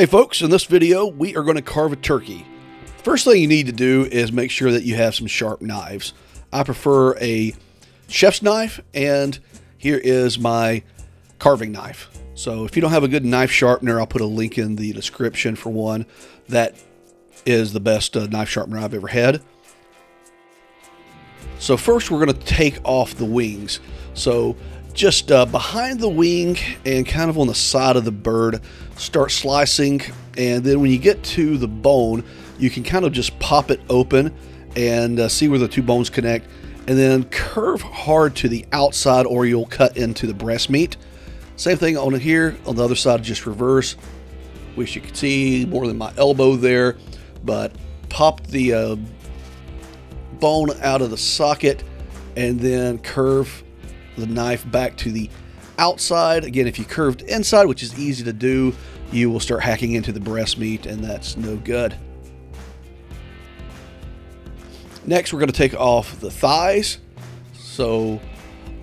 Hey folks, in this video we are going to carve a turkey. First thing you need to do is make sure that you have some sharp knives. I prefer a chef's knife, and here is my carving knife. So if you don't have a good knife sharpener, I'll put a link in the description for one. That is the best knife sharpener I've ever had. So first we're going to take off the wings. So just behind the wing and kind of on the side of the bird, start slicing, and then when you get to the bone, you can kind of just pop it open and see where the two bones connect, and then curve hard to the outside or you'll cut into the breast meat. Same thing on here, on the other side, just reverse. Wish you could see more than my elbow there, but pop the bone out of the socket and then curve the knife back to the outside. Again, if you curved inside, which is easy to do, you will start hacking into the breast meat, and that's no good. Next, we're going to take off the thighs. So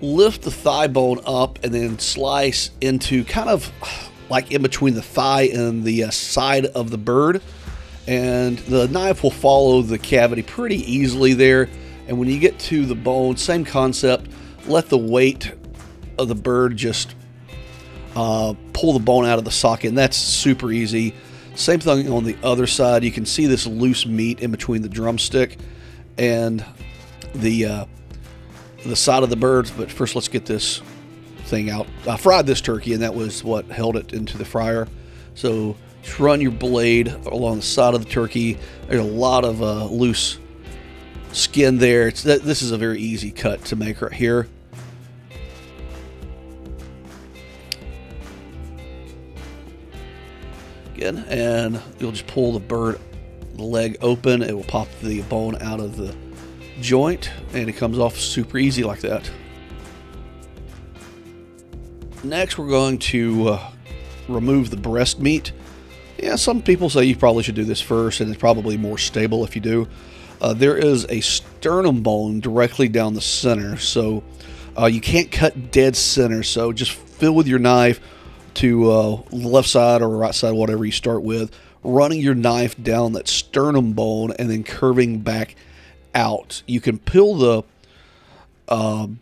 lift the thigh bone up and then slice into kind of like in between the thigh and the side of the bird, and the knife will follow the cavity pretty easily there. And when you get to the bone, same concept. Let the weight of the bird just pull the bone out of the socket, and that's super easy. Same thing on the other side. You can see this loose meat in between the drumstick and the side of the bird. But first, let's get this thing out. I fried this turkey, and that was what held it into the fryer. So just run your blade along the side of the turkey. There's a lot of loose skin there. This is a very easy cut to make right here. Again, and you'll just pull the leg open. It will pop the bone out of the joint, and it comes off super easy like that. Next, we're going to remove the breast meat. Yeah, some people say you probably should do this first, and it's probably more stable if you do. There is a sternum bone directly down the center, so you can't cut dead center. So just fill with your knife to left side or right side, whatever you start with, running your knife down that sternum bone and then curving back out. You can peel the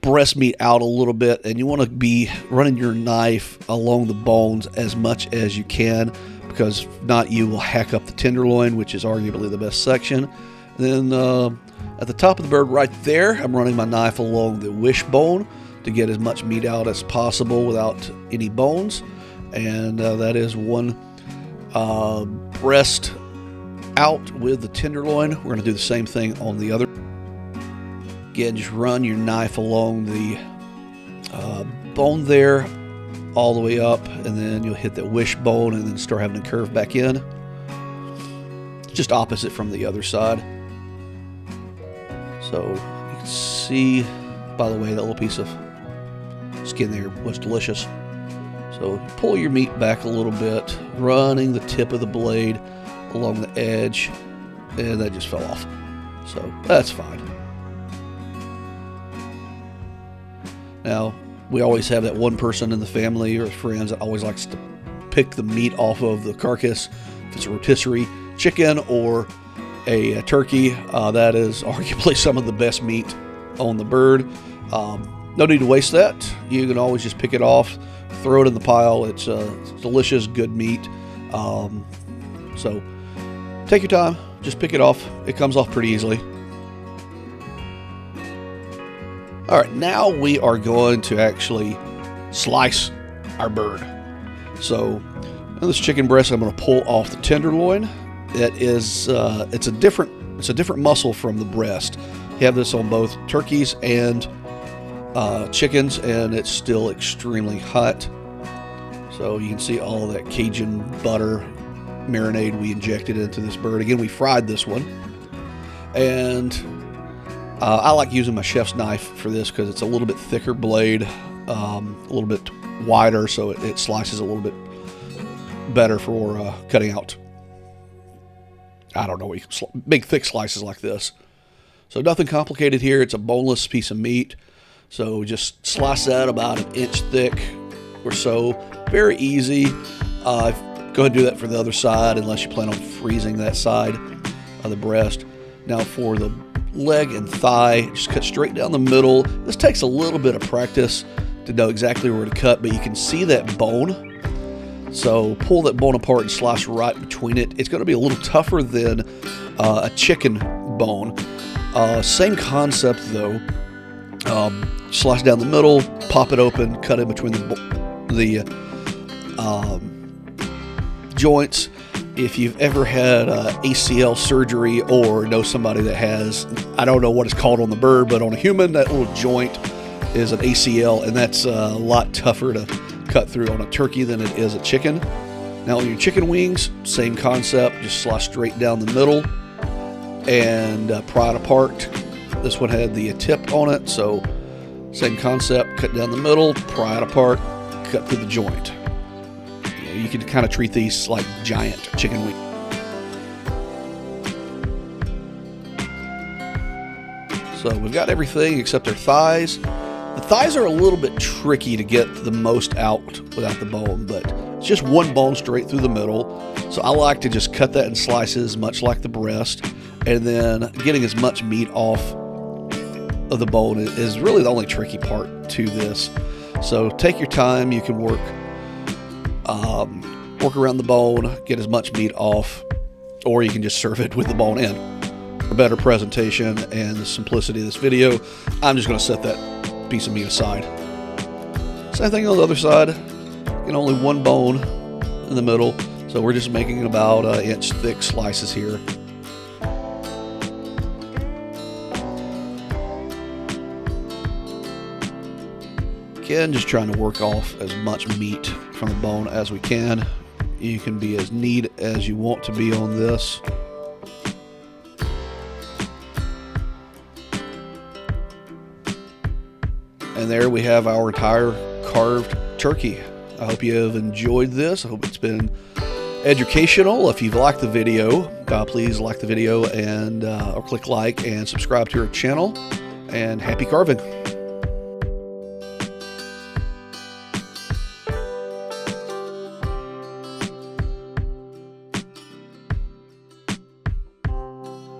breast meat out a little bit, and you want to be running your knife along the bones as much as you can, because if not, you will hack up the tenderloin, which is arguably the best section. Then at the top of the bird right there, I'm running my knife along the wishbone to get as much meat out as possible without any bones. And that is one breast out with the tenderloin. We're going to do the same thing on the other. Again, just run your knife along the bone there all the way up, and then you'll hit that wishbone and then start having to curve back in. Just opposite from the other side. So you can see, by the way, that little piece of skin there was delicious. So pull your meat back a little bit, running the tip of the blade along the edge, and that just fell off. So that's fine. Now, we always have that one person in the family or friends that always likes to pick the meat off of the carcass. If it's a rotisserie chicken or a turkey, that is arguably some of the best meat on the bird. No need to waste that. You can always just pick it off, throw it in the pile. It's delicious, good meat. So take your time, just pick it off. It comes off pretty easily. All right, now we are going to actually slice our bird. So in this chicken breast, I'm going to pull off the tenderloin. It is it's a different muscle from the breast. You have this on both turkeys and chickens, and it's still extremely hot. So you can see all that Cajun butter marinade we injected into this bird. Again, we fried this one, and I like using my chef's knife for this because it's a little bit thicker blade, a little bit wider, so it slices a little bit better for cutting out, I don't know, big thick slices like this. So nothing complicated here. It's a boneless piece of meat. So just slice that about 1 inch thick or so. Very easy. I've Go ahead and do that for the other side unless you plan on freezing that side of the breast. Now for the leg and thigh, just cut straight down the middle. This takes a little bit of practice to know exactly where to cut, but you can see that bone. So pull that bone apart and slice right between it. It's going to be a little tougher than a chicken bone. Same concept though. Slice down the middle, pop it open, cut in between the joints. If you've ever had ACL surgery or know somebody that has, I don't know what it's called on the bird, but on a human, that little joint is an ACL, and that's a lot tougher to cut through on a turkey than it is a chicken. Now on your chicken wings, same concept, just slice straight down the middle and pry it apart. This one had the tip on it, so same concept, cut down the middle, pry it apart, cut through the joint. You can kind of treat these like giant chicken wings. So we've got everything except their thighs. The thighs are a little bit tricky to get the most out without the bone, but it's just one bone straight through the middle. So I like to just cut that in slices, much like the breast, and then getting as much meat off of the bone is really the only tricky part to this. So take your time. You can work around the bone, get as much meat off, or you can just serve it with the bone in. For better presentation and the simplicity of this video, I'm just going to set that piece of meat aside. Same thing on the other side. Only one bone in the middle, so we're just making about 1 inch thick slices here. Again, just trying to work off as much meat from the bone as we can. You can be as neat as you want to be on this. And there we have our entire carved turkey. I hope you have enjoyed this. I hope it's been educational. If you've liked the video, please like the video and or click like and subscribe to our channel. And happy carving.